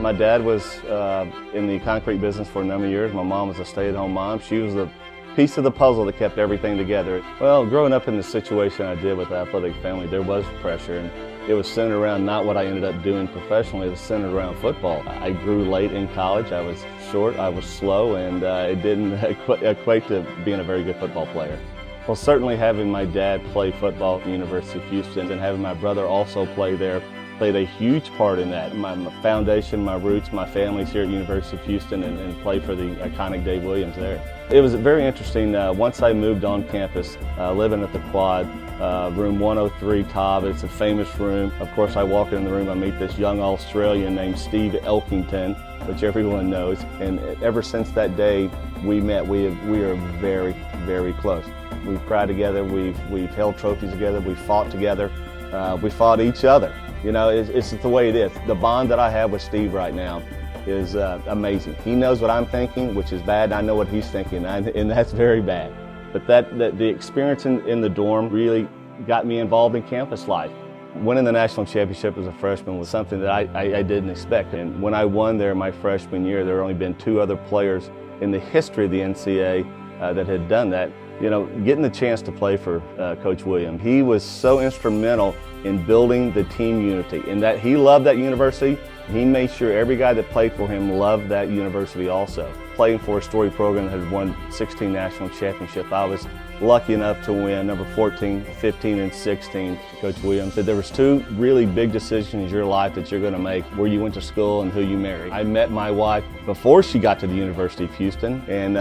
My dad was in the concrete business for a number of years. My mom was a stay-at-home mom. She was the piece of the puzzle that kept everything together. Well, growing up in the situation I did with the athletic family, there was pressure, and it was centered around not what I ended up doing professionally. It was centered around football. I grew late in college. I was short, I was slow, and it didn't equate to being a very good football player. Well, certainly having my dad play football at the University of Houston and having my brother also play there played a huge part in that. My foundation, my roots, my family's here at University of Houston and play for the iconic Dave Williams there. It was very interesting. Once I moved on campus, living at the Quad, room 103 Tav, it's a famous room. Of course, I walk in the room, I meet this young Australian named Steve Elkington, which everyone knows. And ever since that day we met, we are very, very close. We've cried together, we've held trophies together, we fought together, we fought each other. You know, it's the way it is. The bond that I have with Steve right now is amazing. He knows what I'm thinking, which is bad, and I know what he's thinking, and that's very bad. But the experience in the dorm really got me involved in campus life. Winning the national championship as a freshman was something that I didn't expect. And when I won there my freshman year, there had only been 2 other players in the history of the NCAA that had done that. You know, getting the chance to play for Coach Williams, he was so instrumental in building the team unity, in that he loved that university. He made sure every guy that played for him loved that university also. Playing for a storied program that had won 16 national championships, I was lucky enough to win number 14, 15, and 16. Coach Williams said there was 2 really big decisions in your life that you're going to make: where you went to school and who you marry. I met my wife before she got to the University of Houston, and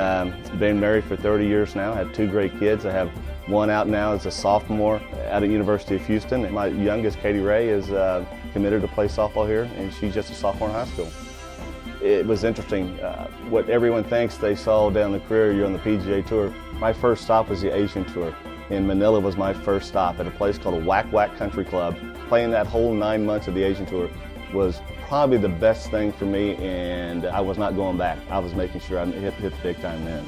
been married for 30 years now. I have 2 great kids. I have one out now as a sophomore at the University of Houston. And my youngest, Katie Ray, is committed to play softball here, and she's just a sophomore in high school. It was interesting. What everyone thinks they saw down the career, you're on the PGA Tour. My first stop was the Asian Tour. In Manila was my first stop at a place called a Whack Whack Country Club. Playing that whole 9 months of the Asian Tour was probably the best thing for me, and I was not going back. I was making sure I hit the big time then.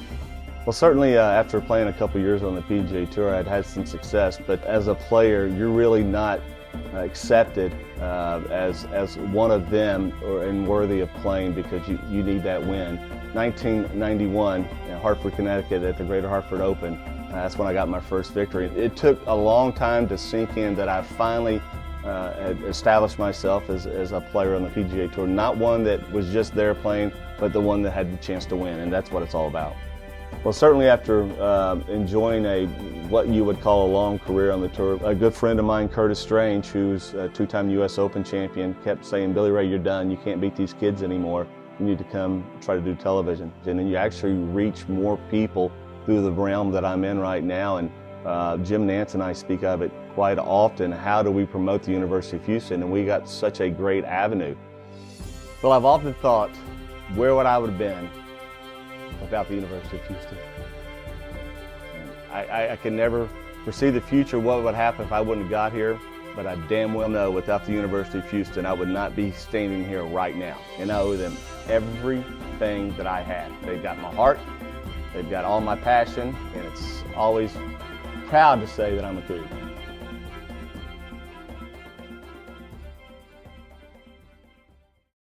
Well, certainly after playing a couple years on the PGA Tour, I'd had some success, but as a player, you're really not accepted as one of them and worthy of playing, because you need that win. 1991 in Hartford, Connecticut at the Greater Hartford Open, that's when I got my first victory. It took a long time to sink in that I finally established myself as a player on the PGA Tour. Not one that was just there playing, but the one that had the chance to win, and that's what it's all about. Well, certainly after enjoying what you would call a long career on the tour, a good friend of mine, Curtis Strange, who's a 2-time U.S. Open champion, kept saying, "Billy Ray, you're done. You can't beat these kids anymore. You need to come try to do television." And then you actually reach more people through the realm that I'm in right now. And Jim Nance and I speak of it quite often. How do we promote the University of Houston? And we got such a great avenue. Well, I've often thought, where would I have been without the University of Houston? I can never foresee the future, what would happen if I wouldn't have got here, but I damn well know without the University of Houston, I would not be standing here right now. And I owe them everything that I had. They've got my heart, they've got all my passion, and it's always proud to say that I'm a Cougar.